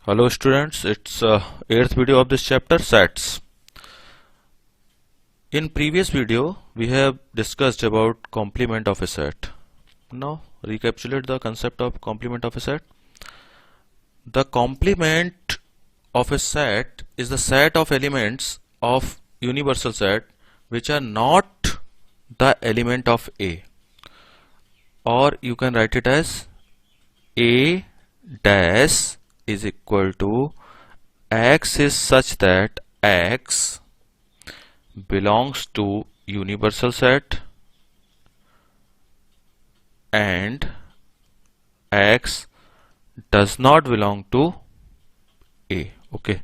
Hello students, it's eighth video of this chapter, sets. In previous video we have discussed about complement of a set. Now recapitulate the concept of complement of a set. The complement of a set is the set of elements of universal set which are not the element of A, or you can write it as A dash is equal to X is such that X belongs to universal set and X does not belong to A. Okay,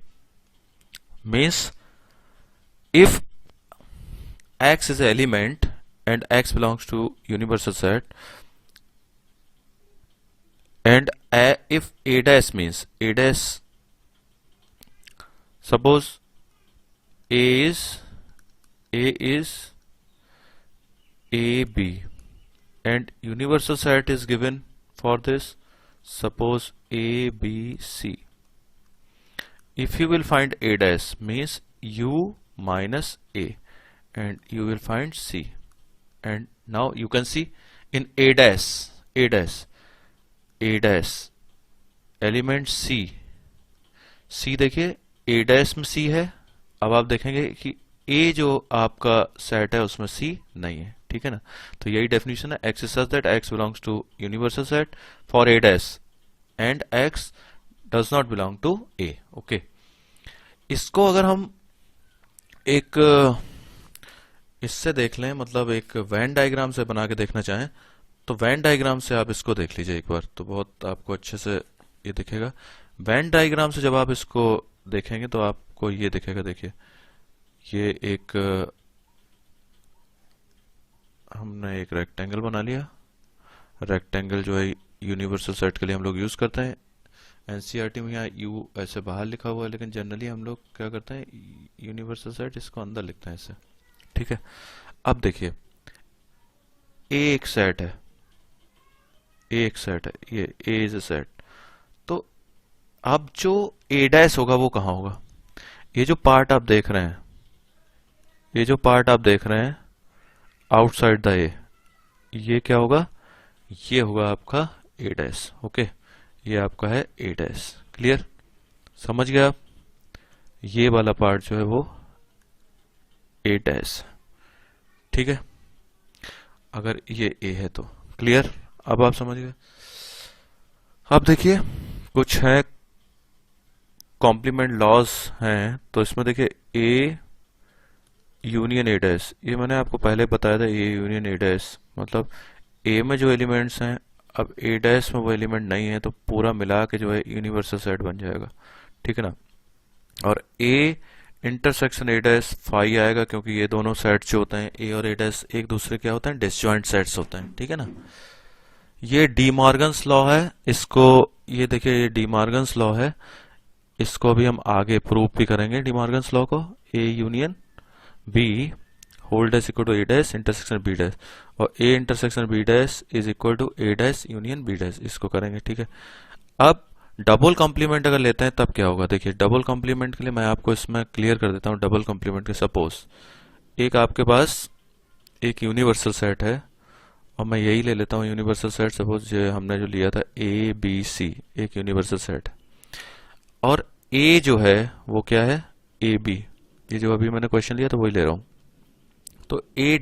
means if X is an element and X belongs to universal set, and if A dash means A dash, suppose A is AB and universal set is given for this, suppose ABC. If you will find A dash means U minus A and you will find C, and now you can see in A dash element C देखिए A dash में C है। अब आप देखेंगे कि A जो आपका set है उसमें C नहीं है, ठीक है ना। तो यही डेफिनेशन है, X is such that X belongs to universal set for A dash and X does not belong to A। Okay, इसको अगर हम एक इससे देख लें, मतलब एक वेन डायग्राम से बना के देखना चाहें तो वेन डायग्राम से आप इसको देख लीजिए एक बार, तो बहुत आपको अच्छे से ये दिखेगा। वेन डायग्राम से जब आप इसको देखेंगे तो आपको ये दिखेगा, देखिए ये एक हमने एक रेक्टेंगल बना लिया। रेक्टेंगल जो है यूनिवर्सल सेट के लिए हम लोग यूज करते हैं। एनसीईआरटी में यहाँ यू ऐसे बाहर लिखा हुआ है, लेकिन जनरली हम लोग क्या करते हैं, यूनिवर्सल सेट इसको अंदर लिखते हैं ऐसे, ठीक है। अब देखिए ए एक सेट है, ये A इज अ सेट। तो अब जो A डैश होगा वो कहाँ होगा, ये जो पार्ट आप देख रहे हैं, आउटसाइड द A, ये क्या होगा, ये होगा आपका A डैश। ओके, ये आपका है A डैश। क्लियर, समझ गया आप? ये वाला पार्ट जो है वो A डैश, ठीक है, अगर ये A है तो। क्लियर, अब आप समझ गए। अब देखिए कुछ है कॉम्प्लीमेंट लॉज हैं, तो इसमें देखिए A यूनियन A डैश, ये मैंने आपको पहले बताया था। A यूनियन A डैश मतलब A में जो एलिमेंट्स हैं, अब A डैश में वो एलिमेंट नहीं है तो पूरा मिला के जो है यूनिवर्सल सेट बन जाएगा, ठीक है ना। और A intersection A dash phi आएगा, क्योंकि ये दोनों सेट्स जो होते हैं A और A डैश एक दूसरे क्या होते हैं, डिसजॉइंट सेट्स होते हैं, ठीक है ना। ये डी मॉर्गन्स लॉ है, इसको ये देखिए ये डी मॉर्गन्स लॉ है, इसको अभी हम आगे प्रूव भी करेंगे डी मॉर्गन्स लॉ को। A union B whole dash equal to A dash intersection B dash, और A intersection B dash is equal to A dash union B dash, इसको करेंगे, ठीक है। अब डबल कॉम्प्लीमेंट अगर लेते हैं तब क्या होगा, देखिए डबल कॉम्प्लीमेंट के लिए मैं आपको इसमें क्लियर कर देता हूँ। डबल कॉम्प्लीमेंट के सपोज एक आपके पास एक यूनिवर्सल सेट है, और मैं यही ले लेता हूँ यूनिवर्सल सेट, सपोज ये हमने जो लिया था ABC एक यूनिवर्सल सेट, और A जो है वो क्या है AB, ये जो अभी मैंने क्वेश्चन लिया था वही ले रहा हूँ। तो A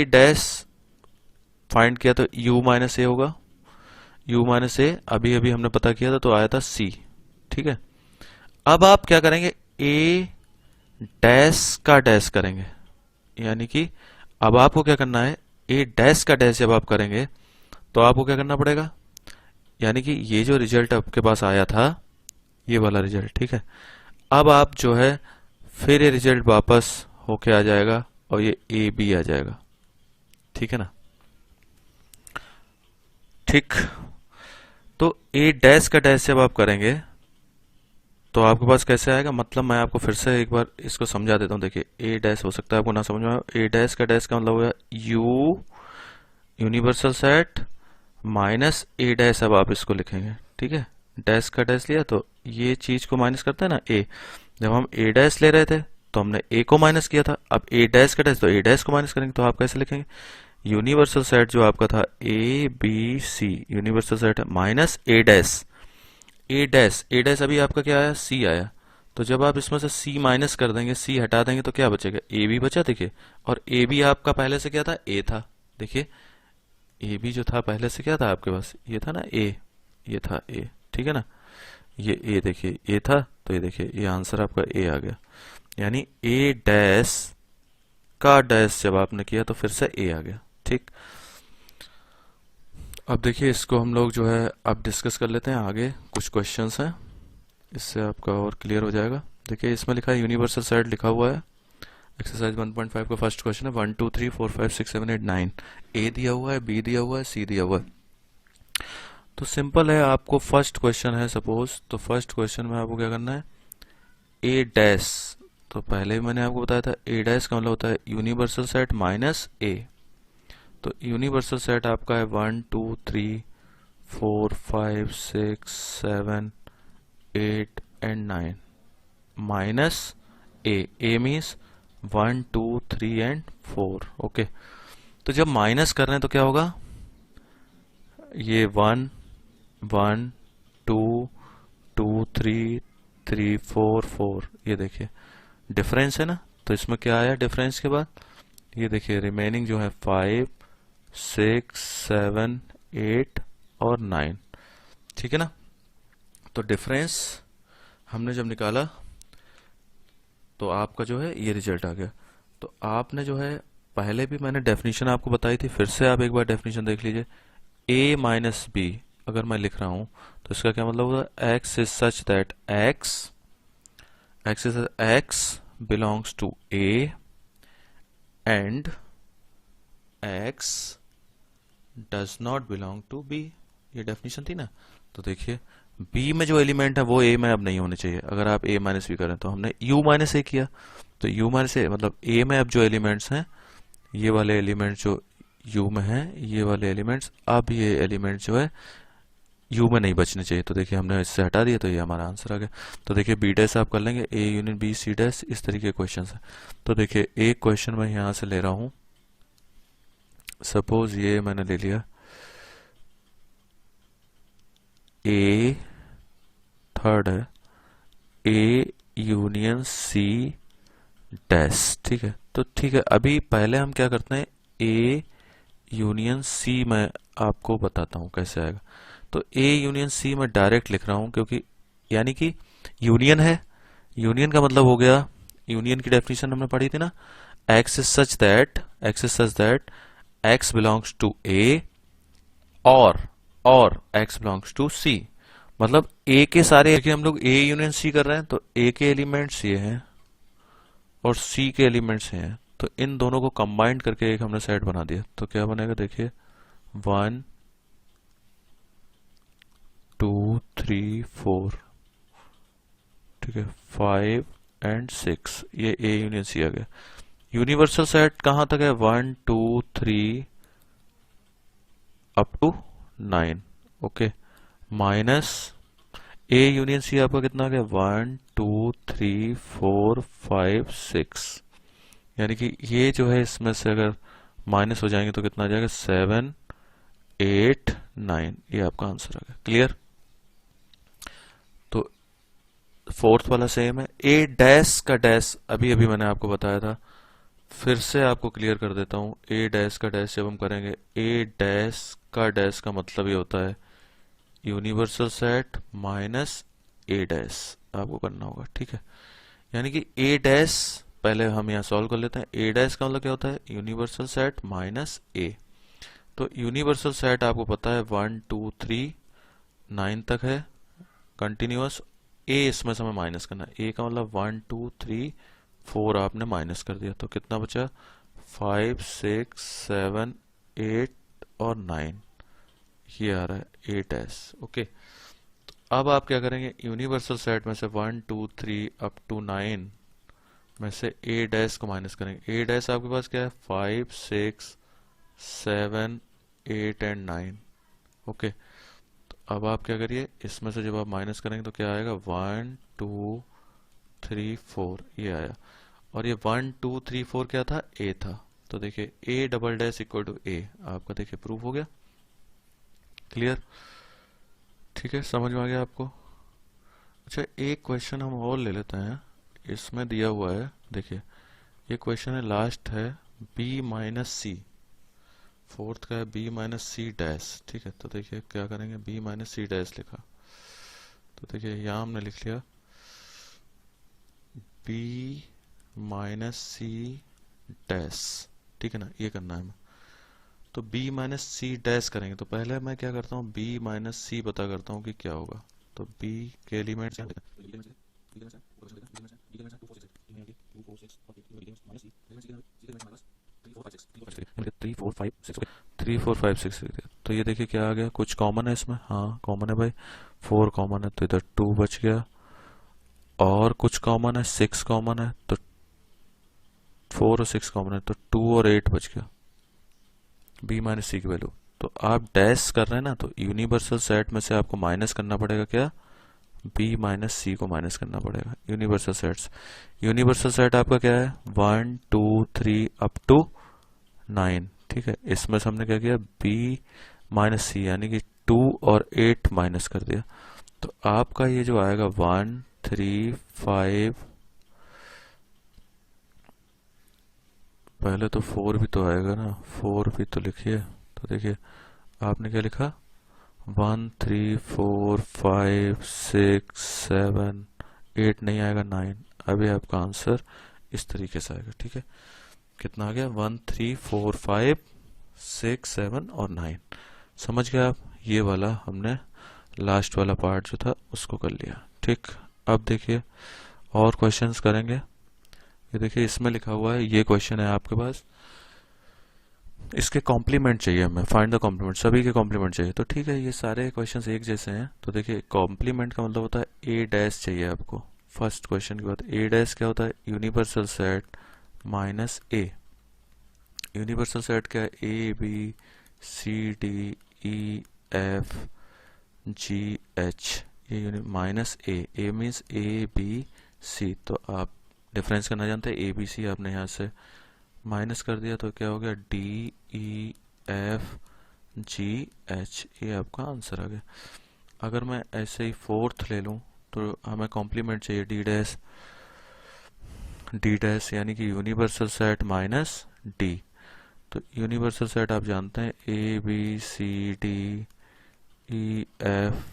डैश फाइंड किया तो U माइनस A होगा, U माइनस A अभी अभी हमने पता किया था तो आया था C, ठीक है। अब आप क्या करेंगे, A डैश का डैश करेंगे, यानी कि अब आपको क्या करना है, A डैश का डैश जब आप करेंगे तो आपको क्या करना पड़ेगा, यानी कि ये जो रिजल्ट आपके पास आया था ये वाला रिजल्ट, ठीक है। अब आप जो है फिर ये रिजल्ट वापस होके आ जाएगा और ये AB आ जाएगा, ठीक है ना। ठीक, तो A डैश का डैश जब आप करेंगे तो आपके पास कैसे आएगा, मतलब मैं आपको फिर से एक बार इसको समझा देता हूँ। देखिए A डैश हो सकता है आपको ना समझ में आए, A डैश का डैश का मतलब होगा U universal set minus A dash, अब आप इसको लिखेंगे, ठीक है, डैश का डैश लिया तो ये चीज को माइनस करते हैं ना ए। जब हम ए डैश ले रहे थे तो हमने ए को माइनस किया था, अब ए डैश का डैश तो ए डैश को माइनस करेंगे, तो आप कैसे लिखेंगे? यूनिवर्सल सेट जो आपका था A B C, universal set है minus A dash. A dash अभी आपका क्या आया? सी आया। तो जब आप इसमें से सी माइनस कर देंगे, सी हटा देंगे तो क्या बचेगा? ए बी बचा, देखिए। और ए बी आपका पहले से क्या था? ए था। देखिए ए बी जो था पहले से क्या था आपके पास? ये था ना ए, ये था ए, ठीक है ना। ये ए देखिए ए था, तो ये देखिए ये आंसर आपका ए आ गया। यानी ए डैश का डैश जब आपने किया तो फिर से ए आ गया, ठीक। अब देखिए इसको हम लोग जो है अब डिस्कस कर लेते हैं आगे, कुछ क्वेश्चंस हैं, इससे आपका और क्लियर हो जाएगा। देखिए इसमें लिखा है यूनिवर्सल सेट लिखा हुआ है। एक्सरसाइज 1.5 का फर्स्ट क्वेश्चन है 1 2 3 4 5 6 7 8 9। ए दिया हुआ है, बी दिया हुआ है, सी दिया हुआ है। तो सिंपल है, आपको फर्स्ट क्वेश्चन है सपोज, तो फर्स्ट क्वेश्चन में आपको क्या करना है? ए डैश, तो पहले भी मैंने आपको बताया था ए डैश का मतलब होता है यूनिवर्सल सेट माइनस ए। तो यूनिवर्सल सेट आपका है 1 2 3 4 5 6 7 8 and 9 minus A. A means 1 2 3 and 4। Okay, तो जब माइनस कर रहे हैं तो क्या होगा? ये 1 1 2 2 3 3 4 4, ये देखिए डिफरेंस है ना। तो इसमें क्या आया डिफरेंस के बाद? ये देखिए रिमेनिंग जो है 5 6 7 8 और 9, ठीक है ना। तो डिफरेंस हमने जब निकाला तो आपका जो है ये रिजल्ट आ गया। तो आपने जो है पहले भी मैंने डेफिनेशन आपको बताई थी, फिर से आप एक बार डेफिनेशन देख लीजिए। a माइनस बी अगर मैं लिख रहा हूं तो इसका क्या मतलब होगा? x is such that x belongs to a and x does not belong to b। ये डेफिनेशन थी ना। तो देखिए b में जो एलिमेंट है वो a में अब नहीं होने चाहिए। अगर आप a माइनस बी करें तो हमने u माइनस a किया, तो u माइनस a मतलब a में अब जो एलिमेंट्स हैं, ये वाले एलिमेंट्स जो u में हैं, ये वाले एलिमेंट्स, अब ये एलिमेंट्स जो है u में नहीं बचने चाहिए। तो देखिए हमने इससे हटा दिया, तो ये हमारा आंसर आ गया। तो देखिए बी डैश आप कर लेंगे, A union B C dash, इस तरीके के क्वेश्चन है। तो देखिए एक क्वेश्चन मैं यहां से ले रहा हूं, सपोज ये मैंने ले लिया ए, थर्ड है ए यूनियन सी डैश, ठीक है। तो ठीक है, अभी पहले हम क्या करते हैं, ए यूनियन सी मैं आपको बताता हूं कैसे आएगा। तो ए यूनियन सी मैं डायरेक्ट लिख रहा हूं, क्योंकि यानी कि यूनियन है, यूनियन का मतलब हो गया, यूनियन की डेफिनेशन हमने पढ़ी थी ना, x is such that x belongs to a और x बिलोंग्स टू c। मतलब a के सारे, देखिए हम लोग a यूनियन c कर रहे हैं, तो a के एलिमेंट्स ये हैं और c के एलिमेंट्स ये हैं, तो इन दोनों को कंबाइंड करके एक हमने सेट बना दिया। तो क्या बनेगा? देखिए 1 2 3 4, ठीक है, 5 एंड 6, ये ए यूनियन सी आ गया। यूनिवर्सल सेट कहां तक है? 1 2 3 up to 9। Okay, minus A union C आपका कितना आ गया? 1 2 3 4 5 6, यानी कि ये जो है इसमें से अगर माइनस हो जाएंगे तो कितना आ जाएगा? 7 8 9, ये आपका आंसर आ गया। क्लियर? तो फोर्थ वाला सेम है। ए डैश का डैश अभी अभी मैंने आपको बताया था, फिर से आपको क्लियर कर देता हूं। ए डैश का डैश जब हम करेंगे, ए डैश का मतलब ये होता है universal set minus A dash आपको करना होगा, ठीक है। यानी कि ए डैश पहले हम यहां सॉल्व कर लेते हैं। ए डैश का मतलब क्या होता है? यूनिवर्सल सेट माइनस ए। तो यूनिवर्सल सेट आपको पता है 1 2 3 9 तक है कंटिन्यूअस। ए इसमें से हमें माइनस करना है। ए का मतलब 1 2 3 4 आपने माइनस कर दिया, तो कितना बचा? 5 6 7 8 और 9, ये आ रहा है 8s। ओके, तो अब आप क्या करेंगे? यूनिवर्सल सेट में से 1 2 3 अप टू 9 में से ए डैश को माइनस करेंगे। ए डैश आपके पास क्या है? 5 6 7 8 एंड 9। ओके, तो अब आप क्या करिए, इसमें से जब आप माइनस करेंगे तो क्या आएगा, 1 2 3 4 ये आया। और ये 1 2 3 4 क्या था, ए था। तो देखिए A double dash equal to A, आपका देखिए प्रूफ हो गया। क्लियर? ठीक है, समझ में आ गया आपको? अच्छा, एक क्वेश्चन हम और ले लेते हैं। इसमें दिया हुआ है, देखिए ये क्वेश्चन है, लास्ट है बी माइनस सी, फोर्थ का है बी माइनस सी डैश। ठीक है, तो देखिए क्या करेंगे, बी माइनस सी डैश लिखा, तो देखिए यहाँ हमने लिख लिया बी माइनस सी डैश। ठीक है ना, ये करना है हमें। तो b माइनस सी डैश करेंगे तो पहले मैं क्या करता हूँ, b माइनस सी पता करता हूँ कि क्या होगा। तो b के एलिमेंट्स 3 4 5 6। तो ये देखिए क्या आ गया, कुछ कॉमन है इसमें, हाँ कॉमन है भाई, 4 कॉमन है तो इधर 2 बच गया, और कुछ कॉमन है 6 कॉमन है तो 4 और 6 कॉमन है तो 2 और 8 बच गया b माइनस सी की वैल्यू। तो आप डैश कर रहे हैं ना, तो यूनिवर्सल सेट में से आपको माइनस करना पड़ेगा क्या, b माइनस सी को माइनस करना पड़ेगा यूनिवर्सल सेट्स। यूनिवर्सल सेट आपका क्या है, 1 2 3 अप टू 9। ठीक है, इसमें से हमने क्या किया, b माइनस सी यानी कि 2 और 8 माइनस कर दिया। तो आपका ये जो आएगा 1 3 5, पहले तो 4 भी तो आएगा ना, 4 भी तो लिखिए। तो देखिए आपने क्या लिखा, 1 3 4 5 6 7 8 नहीं आएगा, 9। अभी आपका आंसर इस तरीके से आएगा। ठीक है, कितना आ गया, 1 3 4 5 6 7 और 9। समझ गया आप? ये वाला हमने लास्ट वाला पार्ट जो था उसको कर लिया। ठीक, अब देखिए और क्वेश्चंस करेंगे। ये देखिए इसमें लिखा हुआ है, ये क्वेश्चन है आपके पास, इसके कॉम्प्लीमेंट चाहिए हमें, फाइंड द कॉम्प्लीमेंट, सभी के कॉम्प्लीमेंट चाहिए। तो ठीक है, ये सारे क्वेश्चंस एक जैसे हैं। तो देखिए कॉम्प्लीमेंट का मतलब होता है ए डैश चाहिए आपको। फर्स्ट क्वेश्चन की बात, ए डैश क्या होता है, universal set minus A. Universal set क्या है, A B C D E F G H, ये minus A means A B C. तो आप डिफरेंस करना जानते हैं, ए बी सी आपने यहाँ से माइनस कर दिया तो क्या हो गया, D E F G H, ये आपका आंसर आ गया। अगर मैं ऐसे ही फोर्थ ले लूँ तो हमें कॉम्प्लीमेंट चाहिए डी डैश यानी कि यूनिवर्सल सेट माइनस डी। तो यूनिवर्सल सेट आप जानते हैं A B C D E F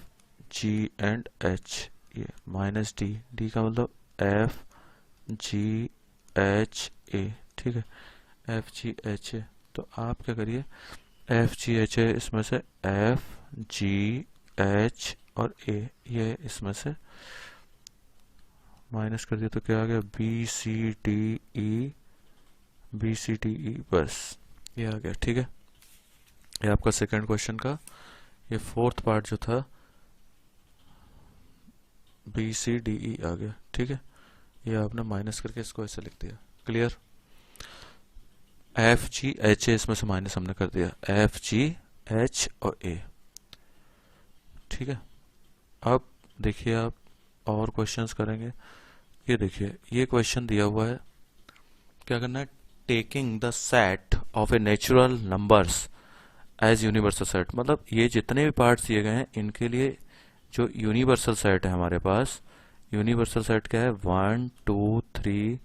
G and H, ये माइनस डी, डी का मतलब एफ जी एच ए। ठीक है, एफ जी एच ए। तो आप क्या करिए, एफ जी एच ए इसमें से एफ जी एच और ए, ये इसमें से माइनस कर दिया तो क्या आ गया, B C D E, B C D E, बस ये आ गया। ठीक है, ये आपका सेकंड क्वेश्चन का ये फोर्थ पार्ट जो था बी सी डी ई आ गया। ठीक है, ये आपने माइनस करके इसको ऐसे लिख दिया। Clear? F G H A इसमें से माइनस हमने कर दिया, एफ जी एच और ए। ठीक है, अब देखिए आप और क्वेश्चंस करेंगे। ये देखिए ये क्वेश्चन दिया हुआ है, क्या करना है, taking the set of a natural numbers as universal set. मतलब ये जितने भी पार्ट्स दिए गए हैं इनके लिए जो यूनिवर्सल सेट है हमारे पास, यूनिवर्सल सेट क्या है, 1 2 3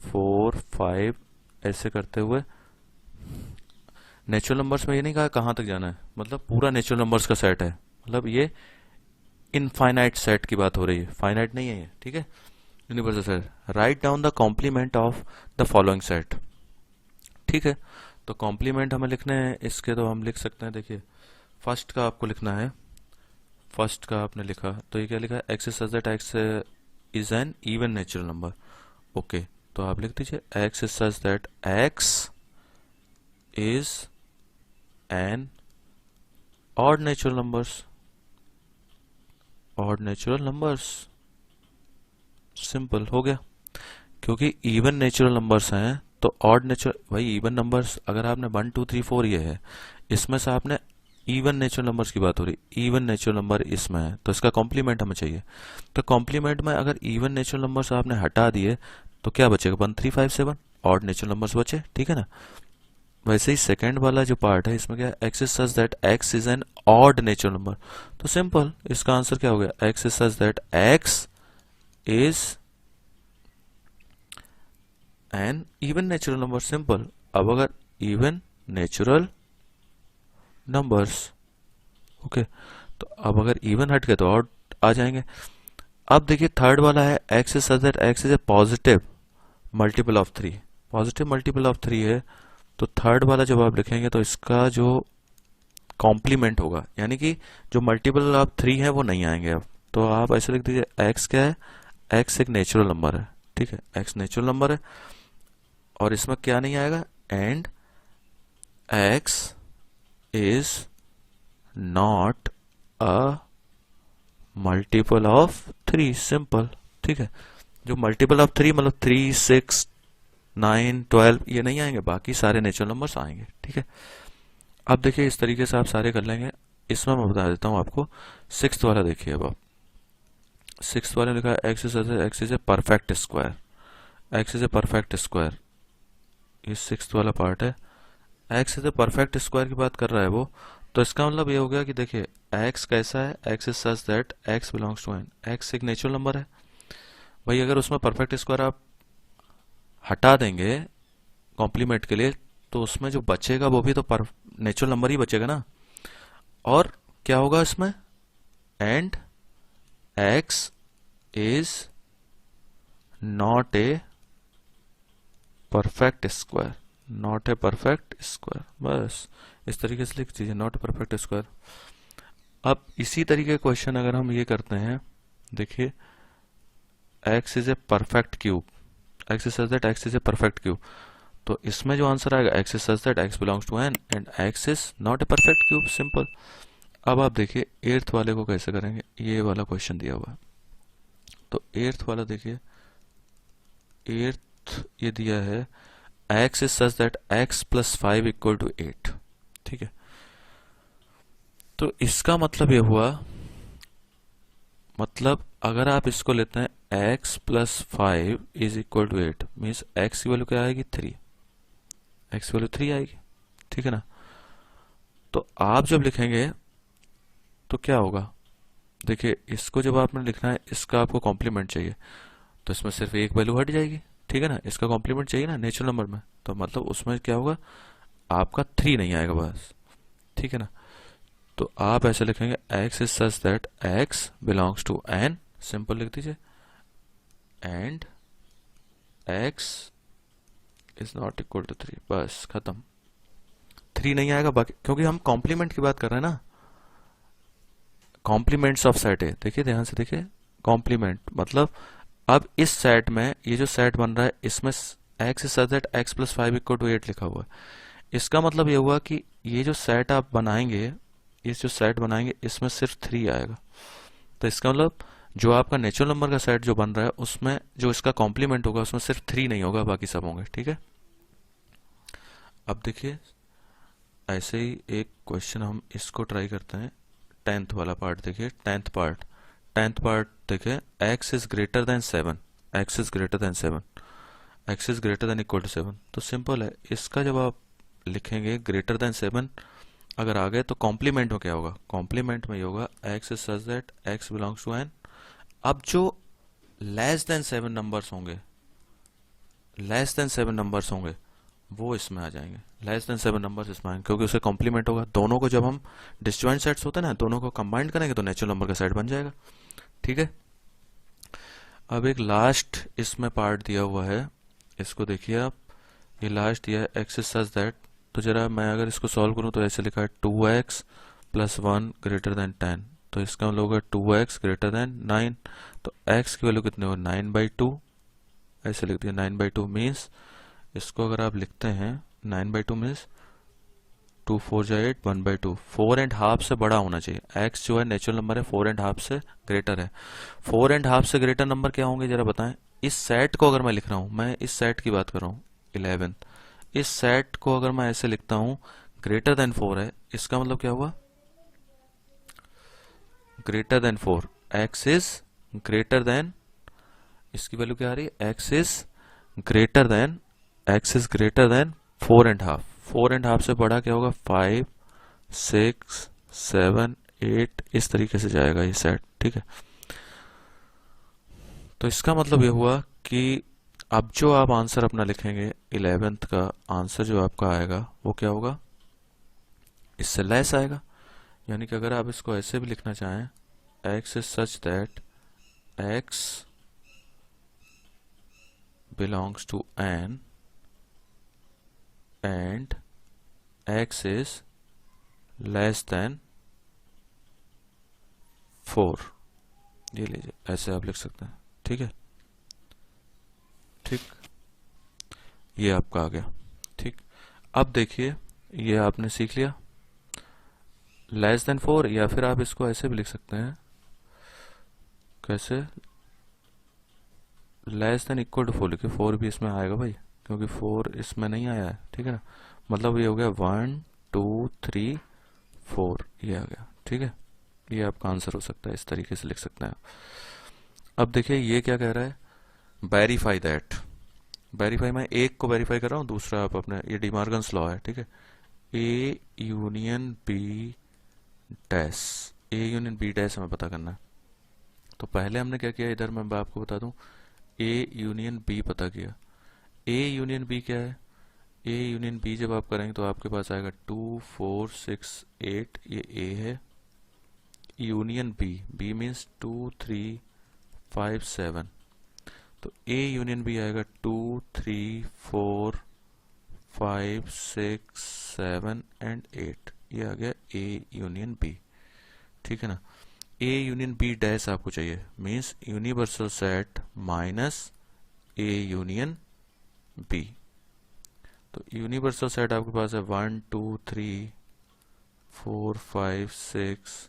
4 5 ऐसे करते हुए। नेचुरल नंबर्स में ये नहीं कहा कहाँ तक जाना है, मतलब पूरा नेचुरल नंबर्स का सेट है, मतलब ये इनफाइनाइट सेट की बात हो रही है, फाइनाइट नहीं है ये। ठीक है, universal set, write down the complement of the following set. ठीक है, तो कॉम्प्लीमेंट हमें लिखने हैं इसके, तो हम लिख सकते हैं, देखिए फर्स्ट का आपको लिखना है, फर्स्ट का आपने लिखा तो ये क्या लिखा है, x such that X is an even natural number. Okay, तो आप लिख दीजिए x is such that X is an odd natural numbers, odd natural numbers, simple हो गया। क्योंकि इवन नेचुरल नंबर्स हैं तो ऑड नेचुरल, भाई इवन नंबर्स अगर आपने 1 2 3 4 ये है, इसमें से आपने इवन नेचुरल नंबर्स की बात हो रही, इवन नेचुरल नंबर इसमें है तो इसका कॉम्प्लीमेंट हमें चाहिए। तो कॉम्प्लीमेंट में अगर इवन नेचुरल नंबर्स आपने हटा दिए तो क्या बचेगा, 1357 ऑड नेचुरल नंबर्स बचे, ठीक है ना। वैसे ही सेकंड वाला जो पार्ट है इसमें क्या, x is such that X is an odd natural number. तो सिंपल इसका आंसर क्या हो गया, x is such that X is an even natural number, simple. अब अगर इवन नेचुरल नंबर्स, ओके, तो अब अगर इवन हट गए तो ऑड आ जाएंगे। अब देखिए थर्ड वाला है X is such that X is A positive multiple of three, positive multiple of three है। तो थर्ड वाला जब आप लिखेंगे तो इसका जो कॉम्प्लीमेंट होगा, यानी कि जो मल्टीपल ऑफ थ्री है वो नहीं आएंगे। अब तो आप ऐसे लिख दीजिए, एक्स क्या है, एक्स एक नेचुरल नंबर है, ठीक है, एक्स नेचुरल नंबर है और इसमें क्या नहीं आएगा, and X is not a multiple of three, simple, ठीक है। जो मल्टीपल ऑफ थ्री मतलब 3, 6, 9, 12 ये नहीं आएंगे, बाकी सारे नेचुरल नंबर्स आएंगे, ठीक है। अब देखिए इस तरीके से आप सारे कर लेंगे। इसमें मैं बता देता हूँ आपको, सिक्स्थ वाला देखिए। अब आप सिक्स्थ वाले लिखा है X is a perfect square, x is a perfect square, ये सिक्स्थ वाला पार्ट है। X is a perfect square की बात कर रहा है वो, तो इसका मतलब ये हो गया कि देखिए एक्स कैसा है, X is such that X belongs to N, X एक नेचुरल नंबर है भाई। अगर उसमें परफेक्ट स्क्वायर आप हटा देंगे कॉम्प्लीमेंट के लिए तो उसमें जो बचेगा वो भी तो नेचुरल नंबर ही बचेगा ना। और क्या होगा इसमें, and X is not a perfect square, not a perfect square, बस इस तरीके से लिख दीजिए, नॉट ए परफेक्ट स्क्वायर। अब इसी तरीके का क्वेश्चन अगर हम ये करते हैं, देखिए X is a perfect cube, X is such that X is a perfect cube, तो इसमें जो आंसर आएगा X is such that X belongs to N and X is not a perfect cube, simple. अब आप देखिए eighth वाले को कैसे करेंगे, ये वाला क्वेश्चन दिया हुआ है। तो एट्थ वाला देखिए, एट्थ ये दिया है X is such that X plus 5 equal to 8, ठीक है। तो इसका मतलब ये हुआ, मतलब अगर आप इसको लेते हैं X plus 5 is equal to 8 means X की वैल्यू क्या आएगी, 3, एक्स वैल्यू 3 आएगी, ठीक है ना। तो आप जब लिखेंगे तो क्या होगा, देखिए इसको जब आपने लिखना है इसका आपको कॉम्प्लीमेंट चाहिए तो इसमें सिर्फ एक वैल्यू हट जाएगी, ठीक है ना। इसका कॉम्प्लीमेंट चाहिए ना नेचुरल नंबर में, तो मतलब उसमें क्या होगा, आपका 3 नहीं आएगा बस, ठीक है ना। तो आप ऐसे लिखेंगे X is such that X belongs to N, simple लिख दीजिए, and X is not equal to 3, बस खत्म। 3 नहीं आएगा बाकी, क्योंकि हम कॉम्प्लीमेंट की बात कर रहे हैं ना, कॉम्प्लीमेंट्स ऑफ सेट है। देखिए ध्यान से देखिए, कॉम्प्लीमेंट मतलब अब इस सेट में ये जो सेट बन रहा है इसमें X is such that X plus 5 equal to 8 लिखा हुआ है। इसका मतलब ये हुआ कि ये जो सेट आप बनाएंगे, इस जो सेट बनाएंगे इसमें सिर्फ 3 आएगा। तो इसका मतलब जो आपका नेचुरल नंबर का सेट जो बन रहा है उसमें जो इसका कॉम्प्लीमेंट होगा उसमें सिर्फ 3 नहीं होगा, बाकी सब होंगे, ठीक है। अब देखिए ऐसे ही एक क्वेश्चन हम इसको ट्राई करते हैं, टेंथ वाला पार्ट देखिए, टेंथ पार्ट देखिए, X is greater than 7, X is greater than 7, X is greater than equal to 7। तो सिंपल है, इसका जब आप लिखेंगे ग्रेटर देन 7 अगर आ गए तो कॉम्प्लीमेंट में क्या होगा, कॉम्प्लीमेंट में ये होगा X is such that X belongs to N. अब जो लेस देन 7 नंबर्स होंगे, लेस देन 7 नंबर्स होंगे वो इसमें आ जाएंगे, लेस देन 7 नंबर्स इसमें आएंगे क्योंकि उसे कॉम्प्लीमेंट होगा। दोनों को जब हम डिसजॉइंट सेट्स होते हैं ना, दोनों को कंबाइंड करेंगे तो नेचुरल नंबर का सेट बन जाएगा, ठीक है। अब एक लास्ट इसमें पार्ट दिया हुआ है, इसको देखिए आप, ये लास्ट दिया है एक्स इज सच दैट, तो जरा मैं अगर इसको सॉल्व करूं तो ऐसे लिखा है 2x प्लस 1 ग्रेटर देन 10, तो इसका मतलब होगा 2x ग्रेटर देन 9। तो x की वैल्यू कितनी हो, 9/2, ऐसे लिख दिया 9/2 मीन्स इसको अगर आप लिखते हैं 9/2 मीन्स 2 4 जा 8, 1/2, 4.5 से बड़ा होना चाहिए। x जो है नेचुरल नंबर है, 4.5 से ग्रेटर है। 4.5 से ग्रेटर नंबर क्या होंगे जरा बताएं। इस सेट को अगर मैं लिख रहा हूं, मैं इस सेट की बात कर रहा हूं 11, इस सेट को अगर मैं ऐसे लिखता हूं ग्रेटर देन 4 है, इसका मतलब क्या हुआ, greater than 4, x is greater then, इसकी वैल्यू क्या आ रही है, x is greater then, x is greater then 4.5, 4.5 से बड़ा क्या होगा, 5, 6, 7, 8, इस तरीके से जाएगा ये सेट, ठीक है। तो इसका मतलब ये हुआ कि अब जो आप आंसर अपना लिखेंगे 11th का आंसर जो आपका आएगा वो क्या होगा, इससे लेस आएगा। यानी कि अगर आप इसको ऐसे भी लिखना चाहें, x is such that x belongs to n and x is less than 4, ये लीजिए ऐसे आप लिख सकते हैं, ठीक है। ठीक, ये आपका आ गया। ठीक, अब देखिए ये आपने सीख लिया लेस देन 4, या फिर आप इसको ऐसे भी लिख सकते हैं, कैसे, लेस देन इक्वल टू 4 लिखिए, 4 भी इसमें आएगा भाई, क्योंकि 4 इसमें नहीं आया है, ठीक है ना। मतलब ये हो गया 1 2 3 4, ये आ गया, ठीक है। ये आपका आंसर हो सकता है, इस तरीके से लिख सकते हैं। अब देखिए ये क्या कह रहा है, वेरीफाई दैट, वेरीफाई मैं एक को वेरीफाई कर रहा हूँ, दूसरा आप अपने, ये डिमार्गन्स लॉ है, ठीक है। A union B dash, A union B dash हमें पता करना है। तो पहले हमने क्या किया, इधर मैं आपको बता दूं, ए यूनियन बी पता किया। ए यूनियन बी क्या है, ए यूनियन बी जब आप करेंगे तो आपके पास आएगा 2 4 6 8, ये ए है। यूनियन बी, बी मीन्स 2 3 5 7, तो ए यूनियन बी आएगा 2 3 4 5 6 7 एंड 8, ये आ गया ए यूनियन बी, ठीक है ना। ए यूनियन बी डैश आपको चाहिए, means universal set minus A union B. तो यूनिवर्सल सेट आपके पास है 1 2 3 4 5 6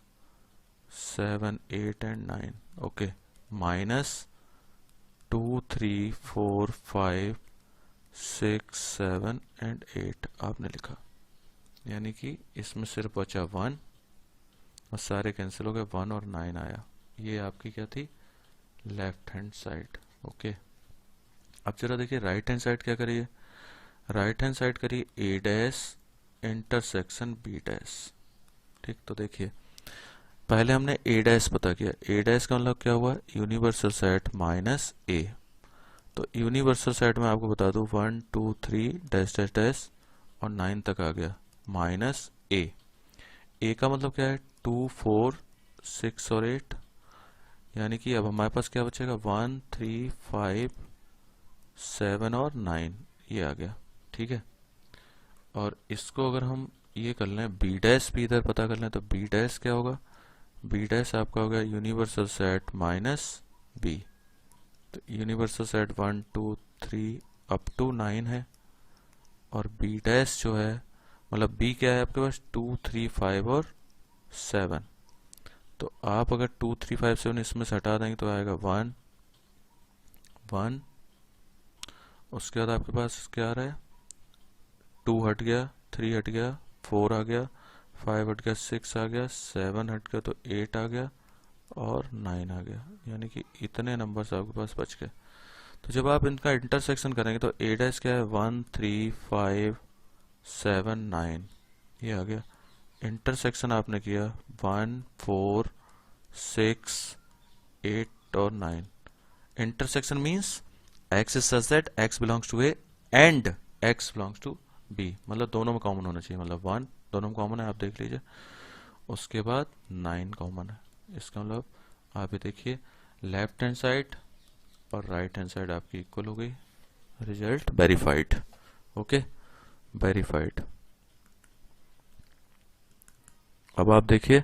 7 8 एंड 9, ओके, माइनस 2 3 4 5 6 7 एंड 8 आपने लिखा। यानी कि इसमें सिर्फ बचा 1 और सारे कैंसिल हो गए, 1 और 9 आया। ये आपकी क्या थी, लेफ्ट हैंड साइड, ओके। अब जरा देखिए राइट हैंड साइड क्या करिए, राइट हैंड साइड करिए ए डैश इंटरसेक्शन बी डैश। ठीक, तो देखिए पहले हमने ए डैश पता किया, ए डैश का मतलब क्या हुआ, यूनिवर्सल सेट माइनस ए। तो यूनिवर्सल सेट में आपको बता दूं 1 2 3 डैश डैश डैश और 9 तक आ गया, माइनस ए। ए का मतलब क्या है, 2 4 6 और 8, यानी कि अब हमारे पास क्या बचेगा, 1 3 5 7 और 9, ये आ गया, ठीक है। और इसको अगर हम ये कर लें, बी डैश भी इधर पता कर लें, तो बी डैश क्या होगा, बी डैश आपका हो गया यूनिवर्सल सेट माइनस बी। तो यूनिवर्सल सेट 1 2 3 अप टू 9 है, और बी डैश जो है, मतलब बी क्या है आपके पास, 2 3 5 और 7। तो आप अगर 2 3 5 7 इसमें से हटा देंगे तो आएगा 1 1, उसके बाद आपके पास क्या आ रहा है, 2 हट गया, 3 हट गया, 4 आ गया, 5 हट गया, 6 आ गया, 7 हट गया तो 8 आ गया और 9 आ गया। यानी कि इतने नंबर्स आपके पास बच गए। तो जब आप इनका इंटरसेक्शन करेंगे तो ए डैश क्या है, 1 3 5 7 9, ये आ गया। इंटरसेक्शन आपने किया 1 4 6 8 और 9। Intersection means x is such that x belongs to a and x belongs to b, मतलब दोनों में कॉमन होना चाहिए, मतलब 1 दोनों में कॉमन है, आप देख लीजिए। उसके बाद 9 कॉमन है, इसका मतलब आप ये देखिए लेफ्ट हैंड साइड और राइट हैंड साइड आपकी इक्वल हो गई, रिजल्ट वेरीफाइड, ओके, वेरीफाइड। अब आप देखिए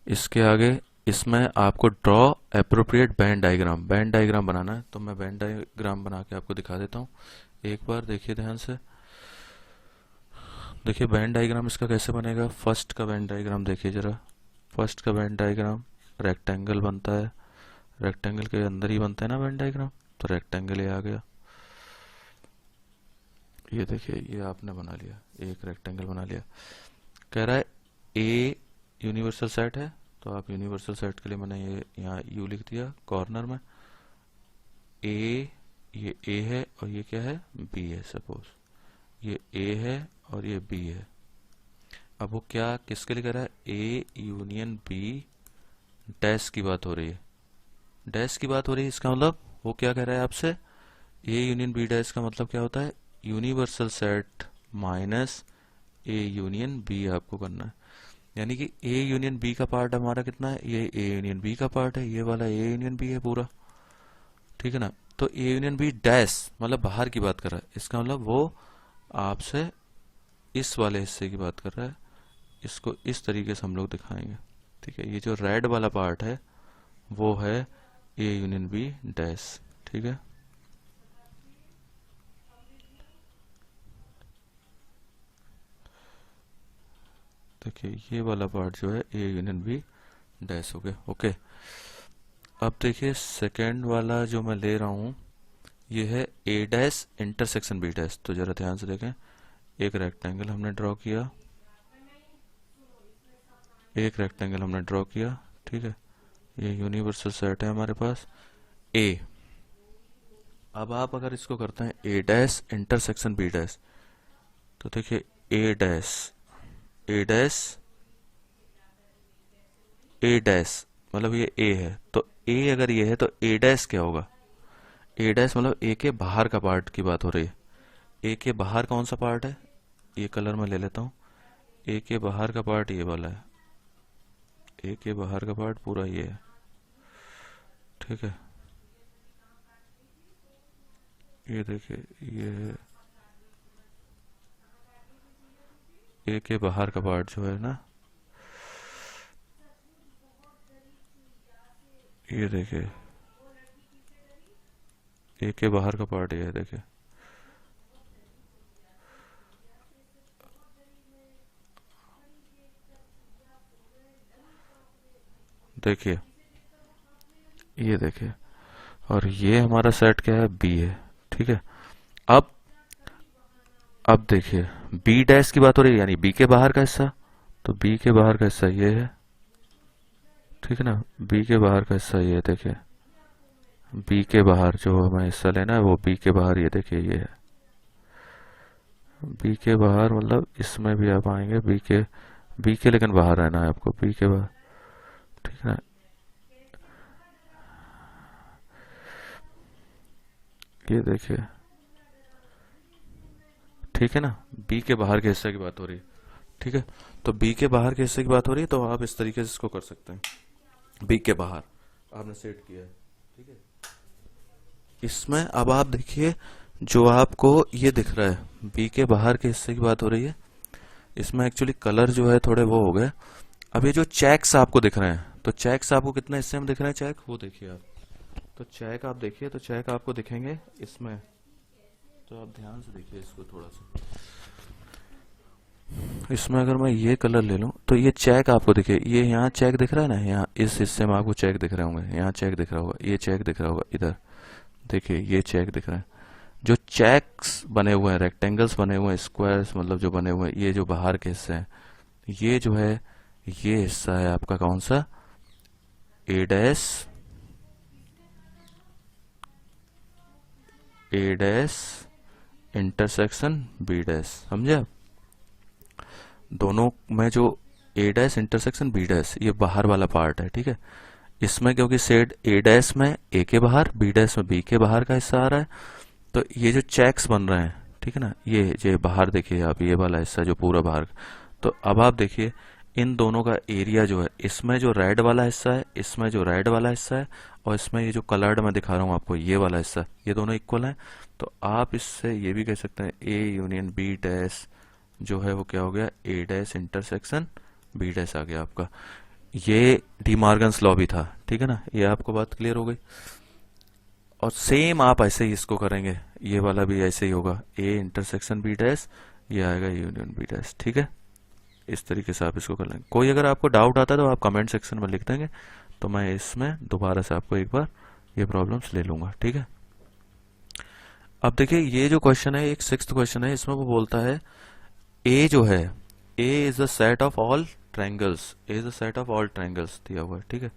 इसके आगे, इसमें आपको draw appropriate band diagram, band diagram बनाना है। तो मैं बैंड डायग्राम बना के आपको दिखा देता हूँ, एक बार देखिए ध्यान से। देखिए बैंड डायग्राम इसका कैसे बनेगा, फर्स्ट का बैंड डायग्राम देखिए जरा। फर्स्ट का बैंड डायग्राम रेक्टेंगल बनता है, रेक्टेंगल के अंदर ही बनता है ना बैंड डायग्राम, तो रेक्टेंगल ये आ गया। ये देखिए ये आपने बना लिया, एक रेक्टेंगल बना लिया। कह रहा है ए यूनिवर्सल सेट है, तो आप यूनिवर्सल सेट के लिए मैंने ये यहाँ यू लिख दिया कॉर्नर में। ए, ये ए है और ये क्या है, बी है। सपोज ये ए है और ये बी है। अब वो क्या किसके लिए कह रहा है, ए यूनियन बी डैश की बात हो रही है। डैश की बात हो रही है, इसका मतलब वो क्या कह रहा है आपसे, ए यूनियन बी डैश का मतलब क्या होता है, universal set minus A union B आपको करना है। यानी कि ए यूनियन बी का पार्ट हमारा कितना है, ये ए यूनियन बी का पार्ट है, ये वाला ए यूनियन बी है पूरा, ठीक है ना। तो ए यूनियन बी डैश मतलब बाहर की बात कर रहा है, इसका मतलब वो आपसे इस वाले हिस्से की बात कर रहा है। इसको इस तरीके से हम लोग दिखाएंगे, ठीक है। ये जो रेड वाला पार्ट है वो है ए यूनियन बी डैश, ठीक है। देखिए ये वाला पार्ट जो है ए यूनियन बी डैश हो गया, ओके। अब देखिए सेकेंड वाला जो मैं ले रहा हूं ये है ए डैश इंटरसेक्शन बी डैश। तो जरा ध्यान से देखें, एक रेक्टेंगल हमने ड्रॉ किया, एक रेक्टेंगल हमने ड्रॉ किया, ठीक है। ये यूनिवर्सल सेट है हमारे पास ए। अब आप अगर इसको करते हैं ए डैश इंटरसेक्शन बी डैश, तो देखिए ए dash, A dash, A dash मतलब ये ए है, तो ए अगर ये है तो ए डैश क्या होगा, ए डैश मतलब ए के बाहर का पार्ट की बात हो रही है। ए के बाहर कौन सा पार्ट है, ये कलर में ले लेता हूँ। ए के बाहर का पार्ट ये वाला है, ए के बाहर का पार्ट पूरा ये है, ठीक है। ये देखिए ये ए के बाहर का पार्ट जो है ना, ये देखिए ए के बाहर का पार्ट ये है, देखिए। देखिए ये देखिए, और ये हमारा सेट क्या है, बी है, ठीक है। अब अब देखिए बी डैश की बात हो रही है, यानी बी के बाहर का हिस्सा, तो बी के बाहर का हिस्सा ये है, ठीक है ना। बी के बाहर का हिस्सा ये है, देखिए बी के बाहर जो हमें हिस्सा लेना है वो बी के बाहर, ये देखिए ये है बी के बाहर। मतलब इसमें भी आप आएंगे बी के लेकिन बाहर रहना है आपको, बी के बाहर, ठीक है ना। ये देखिए, ठीक है ना, बी के बाहर के हिस्से की बात हो रही है, ठीक है। तो बी के बाहर के हिस्से की बात हो रही है, तो आप इस तरीके से इसको कर सकते हैं। बी के बाहर आपने सेट किया है, ठीक है। इसमें अब आप देखिए जो आपको ये दिख रहा है बी के बाहर के हिस्से की बात हो रही है, इसमें एक्चुअली कलर जो है थोड़े वो हो गए। अब ये जो चेक्स आपको दिख रहे हैं, तो चेक्स आपको कितने हिस्से में दिख रहे हैं, चेक वो देखिए आप। तो चेक आप देखिए, तो चेक आपको दिखेंगे इसमें, तो आप ध्यान से देखिए इसको थोड़ा सा। इसमें अगर मैं ये कलर ले लूं तो ये चेक आपको दिखे, ये यहाँ चेक दिख रहा है ना, यहाँ इस हिस्से में आपको चेक दिख रहे होंगे, यहाँ चेक दिख रहा होगा, ये चेक दिख रहा होगा, इधर देखिए ये चेक दिख रहा है। जो चेक्स बने हुए हैं, रेक्टेंगल्स बने हुए हैं, स्क्वायर्स मतलब जो बने हुए हैं, ये जो बाहर के हिस्से हैं, ये जो है ये हिस्सा है आपका कौन सा, ए dash, A dash intersection B dash, समझे आप। दोनों में जो ए डैश इंटरसेक्शन बी डैश ये बाहर वाला पार्ट है, ठीक है। इसमें क्योंकि सेट ए डैश में ए के बाहर, बी डैश में बी के बाहर का हिस्सा आ रहा है, तो ये जो चेक्स बन रहे हैं, ठीक है ना, ये बाहर देखिए आप, ये वाला हिस्सा जो पूरा बाहर। तो अब आप देखिए इन दोनों का एरिया जो है, इसमें जो रेड वाला हिस्सा है, इसमें जो रेड वाला हिस्सा है, और इसमें ये जो कलर्ड मैं दिखा रहा हूँ आपको ये वाला हिस्सा, ये दोनों इक्वल हैं। तो आप इससे ये भी कह सकते हैं ए यूनियन बी डैश जो है वो क्या हो गया, ए डैश इंटरसेक्शन बी डैश आ गया आपका। ये डी मॉर्गन्स लॉ भी था, ठीक है ना, ये आपको बात क्लियर हो गई। और सेम आप ऐसे ही इसको करेंगे, ये वाला भी ऐसे ही होगा, ए इंटरसेक्शन बी डैश, ये आएगा यूनियन बी डैश, ठीक है। इस तरीके से आप इसको कर लेंगे। कोई अगर आपको डाउट आता है तो आप कमेंट सेक्शन में लिख देंगे, तो मैं इसमें दोबारा से आपको एक बार ये प्रॉब्लम्स ले लूंगा, ठीक है। अब देखिए ये जो क्वेश्चन है, एक सिक्स्थ क्वेश्चन है, इसमें वो बोलता है ए जो है, A is the set of all triangles is the set of all triangles दिया हुआ है, ठीक है,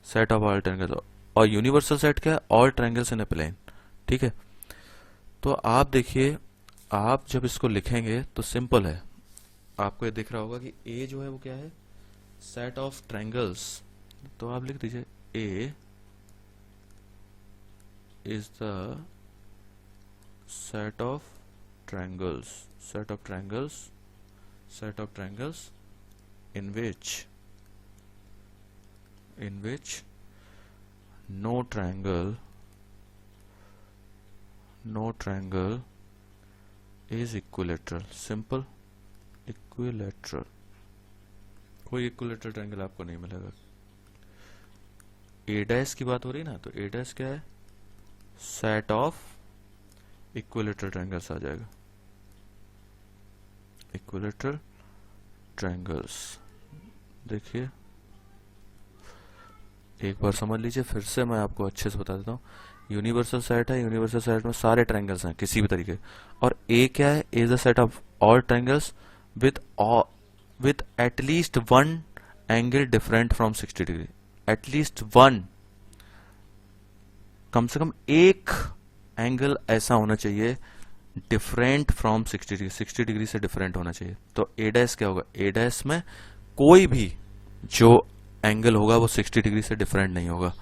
सेट ऑफ ऑल ट्रायंगल्स। और यूनिवर्सल सेट क्या है, all triangles in a plane, ठीक है। तो आप देखिए, आप जब इसको लिखेंगे तो सिंपल है, आपको ये दिख रहा होगा कि ए जो है वो क्या है, सेट ऑफ ट्रायंगल्स। तो आप लिख दीजिए A is the set of triangles, set of triangles, set of triangles in which no triangle is equilateral, simple, equilateral, कोई इक्विलेटरल ट्रायंगल आपको नहीं मिलेगा। ए डैश की बात हो रही है ना, तो ए डैश क्या है, सेट ऑफ इक्विलेटरल ट्रायंगल्स आ जाएगा, इक्विलेटरल ट्रायंगल्स। देखिए एक बार समझ लीजिए, फिर से मैं आपको अच्छे से बता देता हूँ। यूनिवर्सल सेट है, यूनिवर्सल सेट में सारे ट्रायंगल्स हैं किसी भी तरीके, और ए क्या है, A is the set of all triangles with at least one angle different from 60 degree, at least one, कम से कम एक एंगल ऐसा होना चाहिए डिफरेंट फ्रॉम 60 डिग्री, 60 डिग्री से डिफरेंट होना चाहिए। तो ए डैश क्या होगा, ए डैश में कोई भी जो एंगल होगा वो 60 डिग्री से डिफरेंट नहीं होगा,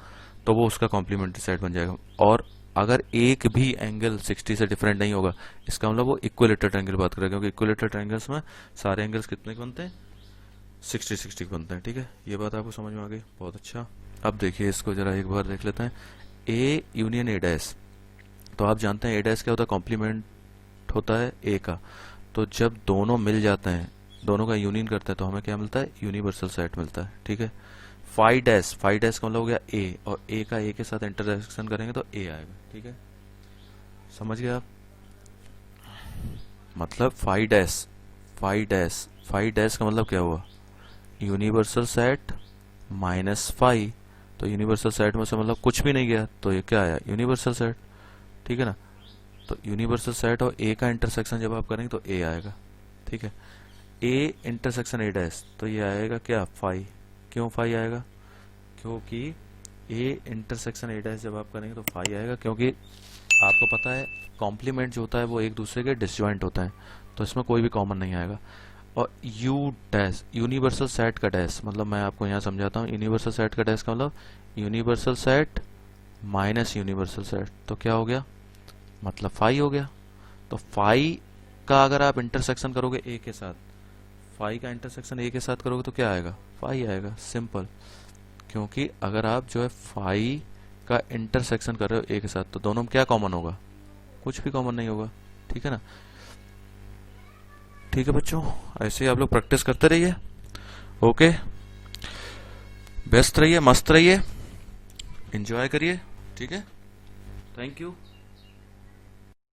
तो वो उसका कॉम्प्लीमेंट्री सेट बन जाएगा। और अगर एक भी एंगल 60 से डिफरेंट नहीं होगा, इसका मतलब वो इक्विलेटरल ट्रायंगल बात करेगा, क्योंकि इक्विलेटरल ट्रायंगल्स में सारे एंगल्स कितने के बनते हैं, 60-60 के बनते हैं, ठीक है। ये बात आपको समझ में आ गई, बहुत अच्छा। अब देखिए इसको जरा एक बार देख लेते हैं, ए यूनियन ए डैश। तो आप जानते हैं ए डैश क्या होता है, कॉम्प्लीमेंट होता है ए का। तो जब दोनों मिल जाते हैं, दोनों का यूनियन करते हैं, तो हमें क्या मिलता है, यूनिवर्सल सेट मिलता है, ठीक है। फाई डैश का मतलब हो गया ए, और ए का ए के साथ इंटरसेक्शन करेंगे तो ए आएगा, ठीक है, समझ गए आप। मतलब फाई डैश का मतलब क्या हुआ, यूनिवर्सल सेट माइनस फाई। तो यूनिवर्सल सेट में से मतलब कुछ भी नहीं गया, तो ये क्या आया, यूनिवर्सल सेट, ठीक है ना। तो यूनिवर्सल सेट और ए का इंटरसेक्शन जब आप करेंगे तो ए आएगा, ठीक है। ए इंटरसेक्शन ए डैश, तो ये आएगा क्या, फाई। क्यों फाई आएगा, क्योंकि ए इंटरसेक्शन ए डैश जब आप करेंगे तो फाई आएगा, क्योंकि आपको पता है कॉम्प्लीमेंट जो होता है वो एक दूसरे के डिसजॉइंट होता है, तो इसमें कोई भी कॉमन नहीं आएगा। और यू डैश, यूनिवर्सल सेट का डैश, मतलब मैं आपको यहाँ समझाता हूँ, यूनिवर्सल सेट का डैश का मतलब universal set minus universal set, तो क्या हो गया, मतलब फाई हो गया। तो फाई का अगर आप इंटरसेक्शन करोगे ए के साथ, फाई का इंटरसेक्शन ए के साथ करोगे तो क्या आएगा, फाई आएगा, सिंपल। क्योंकि अगर आप जो है फाई का इंटरसेक्शन कर रहे हो ए के साथ, तो दोनों में क्या कॉमन होगा, कुछ भी कॉमन नहीं होगा, ठीक है ना। ठीक है बच्चों, ऐसे ही आप लोग प्रैक्टिस करते रहिए, ओके, व्यस्त रहिए, मस्त रहिए, एंजॉय करिए, ठीक है, थैंक यू।